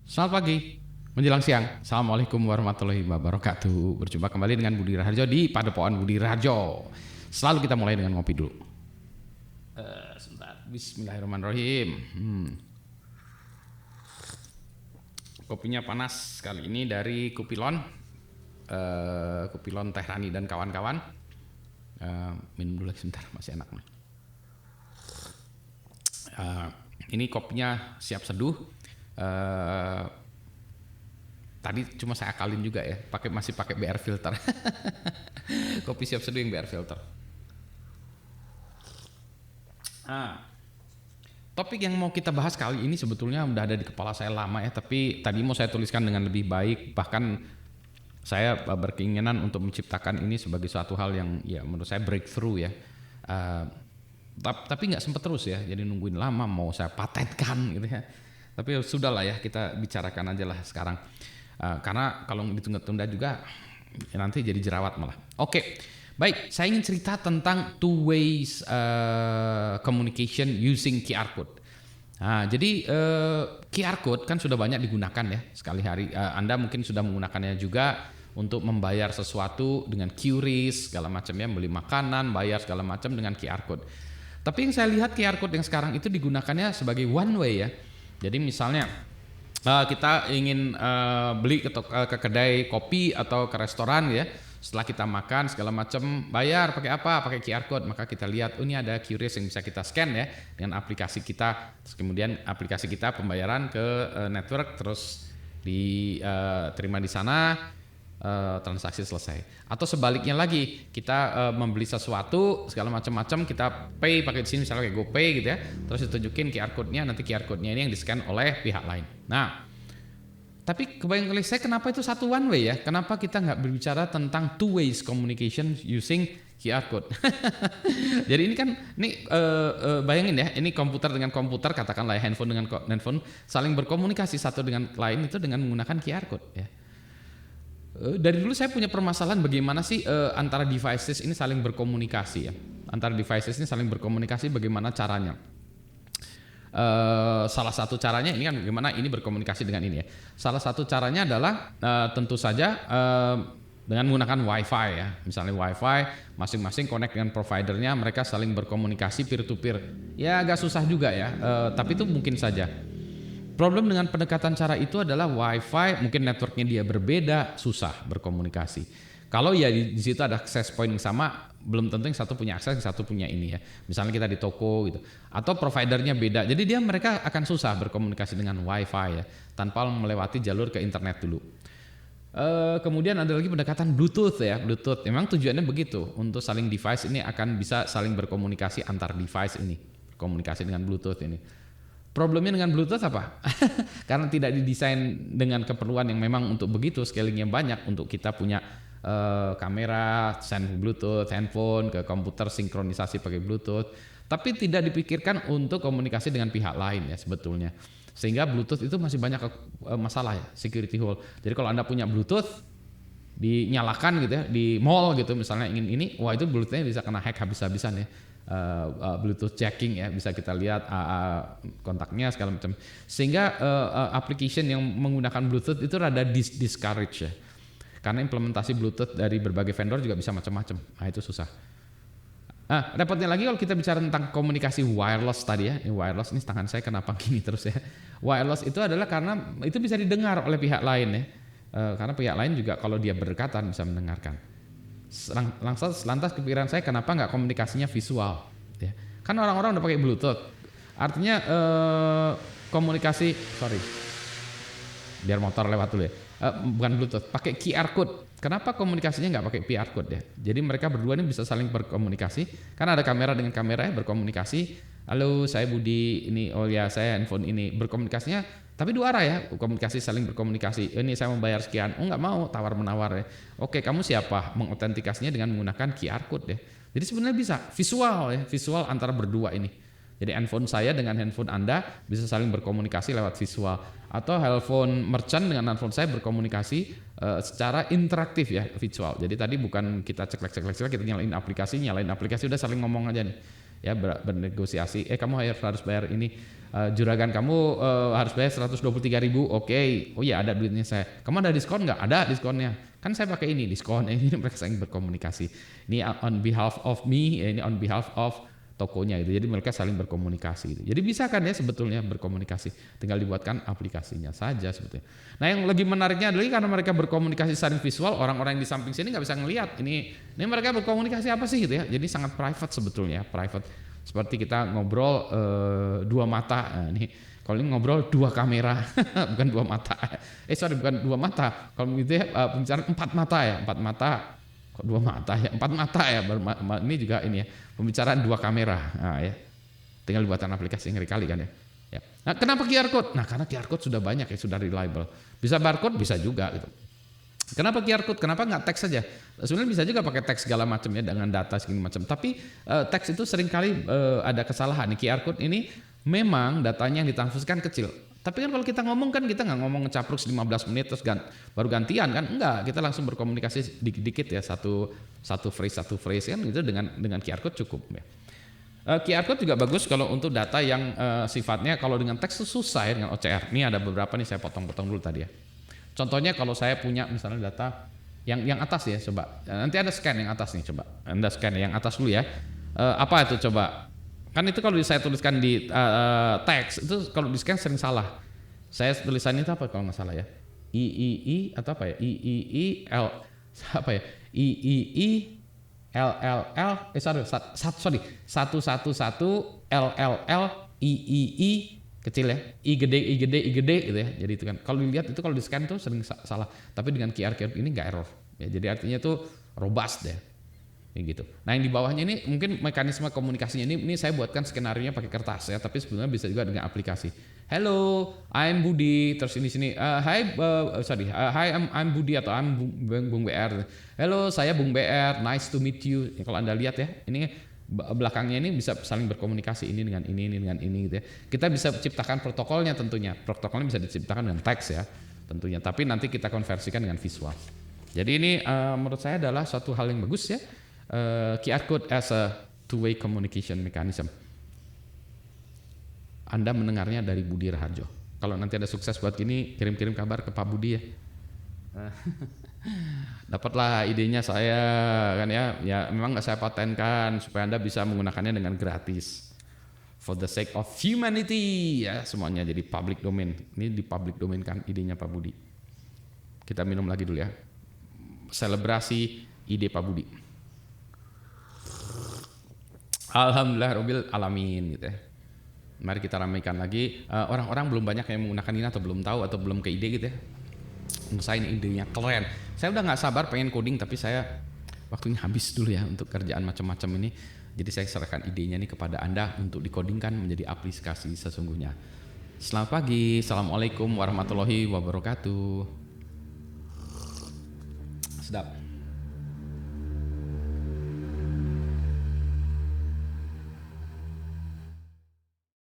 Selamat pagi, menjelang siang. Assalamualaikum warahmatullahi wabarakatuh. Berjumpa kembali dengan Budi Raharjo di Padepokan Budi Raharjo. Selalu kita mulai dengan ngopi dulu. Sebentar. Bismillahirrahmanirrahim. Kopinya panas kali ini dari Kupilon. Kupilon Teh Rani dan kawan-kawan. Minum dulu sebentar, masih enak nih. Ini kopinya siap seduh. Tadi cuma saya akalin juga ya, masih pakai BR filter. Kopi siap seduh yang BR filter. Topik yang mau kita bahas kali ini sebetulnya udah ada di kepala saya lama ya, tapi tadi mau saya tuliskan dengan lebih baik. Bahkan saya berkeinginan untuk menciptakan ini sebagai suatu hal yang ya menurut saya breakthrough ya. Tapi nggak sempat terus ya, jadi nungguin lama mau saya patenkan gitu ya. Tapi sudahlah ya, kita bicarakan aja lah sekarang. Karena kalau ditunda-tunda juga nanti jadi jerawat malah. Oke, baik. Saya ingin cerita tentang two ways communication using QR code. Nah, jadi QR code kan sudah banyak digunakan ya sekali hari. Anda mungkin sudah menggunakannya juga untuk membayar sesuatu dengan QRIS segala macam ya, beli makanan, bayar segala macam dengan QR code. Tapi yang saya lihat QR code yang sekarang itu digunakannya sebagai one way ya. Jadi misalnya kita ingin beli ke kedai kopi atau ke restoran ya, setelah kita makan segala macam bayar pakai apa? Pakai QR code. Maka kita lihat ini ada QRIS yang bisa kita scan ya dengan aplikasi kita. Terus kemudian aplikasi kita pembayaran ke network terus diterima di sana. Transaksi selesai. Atau sebaliknya lagi, kita membeli sesuatu segala macam-macam, kita pay pakai di sini misalnya kayak GoPay gitu ya. Terus ditunjukin QR code-nya, nanti QR code-nya ini yang di-scan oleh pihak lain. Nah, tapi kebayang oleh saya kenapa itu satu one way ya? Kenapa kita nggak berbicara tentang two ways communication using QR code? Jadi ini kan bayangin ya, ini komputer dengan komputer, katakanlah ya, handphone dengan handphone saling berkomunikasi satu dengan lain itu dengan menggunakan QR code ya. Dari dulu saya punya permasalahan bagaimana sih antara devices ini saling berkomunikasi ya. Antara devices ini saling berkomunikasi bagaimana caranya. Salah satu caranya ini kan bagaimana ini berkomunikasi dengan ini ya. Salah satu caranya adalah tentu saja dengan menggunakan WiFi ya. Misalnya WiFi masing-masing connect dengan providernya, mereka saling berkomunikasi peer to peer. Ya agak susah juga ya, tapi itu mungkin saja. Problem dengan pendekatan cara itu adalah WiFi mungkin networknya dia berbeda, susah berkomunikasi. Kalau ya di situ ada access point yang sama, belum tentu yang satu punya akses, yang satu punya ini ya. Misalnya kita di toko gitu, atau providernya beda. Jadi mereka akan susah berkomunikasi dengan WiFi ya, tanpa melewati jalur ke internet dulu. Kemudian ada lagi pendekatan Bluetooth ya. Bluetooth memang tujuannya begitu, untuk saling device ini akan bisa saling berkomunikasi antar device ini, komunikasi dengan Bluetooth ini. Problemnya dengan Bluetooth apa? Karena tidak didesain dengan keperluan yang memang untuk begitu, scalingnya banyak untuk kita punya kamera, send Bluetooth, handphone ke komputer sinkronisasi pakai Bluetooth, tapi tidak dipikirkan untuk komunikasi dengan pihak lain ya sebetulnya. Sehingga Bluetooth itu masih banyak masalah ya, security hole. Jadi kalau Anda punya Bluetooth dinyalakan gitu ya di mall gitu misalnya ingin ini, wah itu Bluetoothnya bisa kena hack habis-habisan ya. Bluetooth checking ya, bisa kita lihat kontaknya segala macam, sehingga application yang menggunakan Bluetooth itu rada discourage ya, karena implementasi Bluetooth dari berbagai vendor juga bisa macam-macam. Nah itu susah. Repotnya lagi kalau kita bicara tentang komunikasi wireless tadi ya, ini wireless ini tangan saya kenapa gini terus ya. Wireless itu adalah karena itu bisa didengar oleh pihak lain ya, karena pihak lain juga kalau dia berdekatan bisa mendengarkan. Lantas kepikiran saya kenapa nggak komunikasinya visual ya. Kan orang-orang udah pakai Bluetooth, artinya komunikasi biar motor lewat dulu ya, bukan Bluetooth, pakai QR code. Kenapa komunikasinya nggak pakai QR code ya? Jadi mereka berdua ini bisa saling berkomunikasi, karena ada kamera dengan kamera ya, berkomunikasi. Halo, saya Budi, ini oh ya saya handphone ini, berkomunikasinya tapi dua arah ya, komunikasi saling berkomunikasi. Ini saya mau bayar sekian, oh nggak mau, tawar menawar ya. Oke, kamu siapa? Mengotentikasinya dengan menggunakan QR code ya. Jadi sebenarnya bisa visual ya, visual antara berdua ini. Jadi handphone saya dengan handphone Anda bisa saling berkomunikasi lewat visual, atau handphone merchant dengan handphone saya berkomunikasi secara interaktif ya, visual. Jadi tadi bukan kita ceklek kita nyalain aplikasi udah saling ngomong aja nih. Ya bernegosiasi, kamu harus bayar ini. juragan kamu harus bayar 123.000, oke. Oh iya ada duitnya saya. Kamu ada diskon nggak? Ada diskonnya. Kan saya pakai ini diskon. Ini mereka saling berkomunikasi. Ini on behalf of me, ini on behalf of tokonya gitu. Jadi mereka saling berkomunikasi gitu. Jadi bisa kan ya sebetulnya berkomunikasi. Tinggal dibuatkan aplikasinya saja sebetulnya. Nah yang lebih menariknya adalah karena mereka berkomunikasi secara visual, orang-orang yang di samping sini nggak bisa ngelihat ini mereka berkomunikasi apa sih gitu ya. Jadi sangat private sebetulnya, private. Seperti kita ngobrol dua mata. Nah, ini kalau ini ngobrol dua kamera, bukan dua mata. Bukan dua mata. Kalau gitu ya pembicaraan empat mata ya, empat mata. Kok dua mata ya, empat mata ya. Ini juga ini ya, pembicaraan dua kamera. Nah, ya. Tinggal buatan aplikasi ngeri kali kan ya. Ya. Nah, kenapa QR code? Nah, karena QR code sudah banyak ya, sudah reliable. Bisa barcode, bisa juga gitu. Kenapa QR code? Kenapa nggak teks saja? Sebenarnya bisa juga pakai teks segala macam ya dengan data segala macam. Tapi teks itu seringkali ada kesalahan. Nih QR code ini memang datanya yang ditransfusikan kecil. Tapi kan kalau kita ngomong kan kita nggak ngomong ngecapruk 15 menit terus baru gantian kan? Enggak, kita langsung berkomunikasi dikit-dikit ya satu phrase kan itu dengan QR code cukup ya. QR code juga bagus kalau untuk data yang sifatnya kalau dengan teks itu susah ya dengan OCR. Ini ada beberapa nih saya potong-potong dulu tadi ya. Contohnya kalau saya punya misalnya data yang atas ya coba. Nanti ada scan yang atas nih coba. Anda scan yang atas dulu ya. Apa itu coba? Kan itu kalau saya tuliskan di teks itu kalau di scan sering salah. Saya tulisannya itu apa kalau nggak salah ya? III atau apa ya? III apa ya? III LLL sorry 111 LLL III kecil ya, I gede gitu ya. Jadi itu kan kalau dilihat itu kalau di scan tuh sering salah. Tapi dengan QR code ini nggak error. Ya, jadi artinya tuh robust deh. Ya gitu. Nah yang di bawahnya ini mungkin mekanisme komunikasinya ini saya buatkan skenario nya pakai kertas ya. Tapi sebenarnya bisa juga dengan aplikasi. Hello, I'm Budi. Terus ini sini. Hi, I'm Budi atau I'm Bung BR. Hello, saya Bung BR. Nice to meet you. Ya, kalau Anda lihat ya, ini belakangnya ini bisa saling berkomunikasi ini dengan ini gitu ya. Kita bisa ciptakan protokolnya tentunya. Protokolnya bisa diciptakan dengan teks ya tentunya. Tapi nanti kita konversikan dengan visual. Jadi ini menurut saya adalah suatu hal yang bagus ya. QR code as a two-way communication mechanism. Anda mendengarnya dari Budi Raharjo. Kalau nanti ada sukses buat gini, kirim-kirim kabar ke Pak Budi ya. Dapatlah idenya saya kan ya memang nggak saya patenkan supaya Anda bisa menggunakannya dengan gratis for the sake of humanity ya semuanya jadi public domain. Ini di public domain kan idenya Pak Budi. Kita minum lagi dulu ya, selebrasi ide Pak Budi. Alhamdulillah alamin gitu ya. Mari kita ramaikan lagi. Orang-orang belum banyak yang menggunakan ini atau belum tahu atau belum ke ide gitu ya. Saya ini idenya keren. Saya udah nggak sabar pengen coding tapi saya waktunya habis dulu ya untuk kerjaan macam-macam ini. Jadi saya serahkan idenya nih kepada Anda untuk dikodingkan menjadi aplikasi sesungguhnya. Selamat pagi, assalamualaikum warahmatullahi wabarakatuh. Sedap.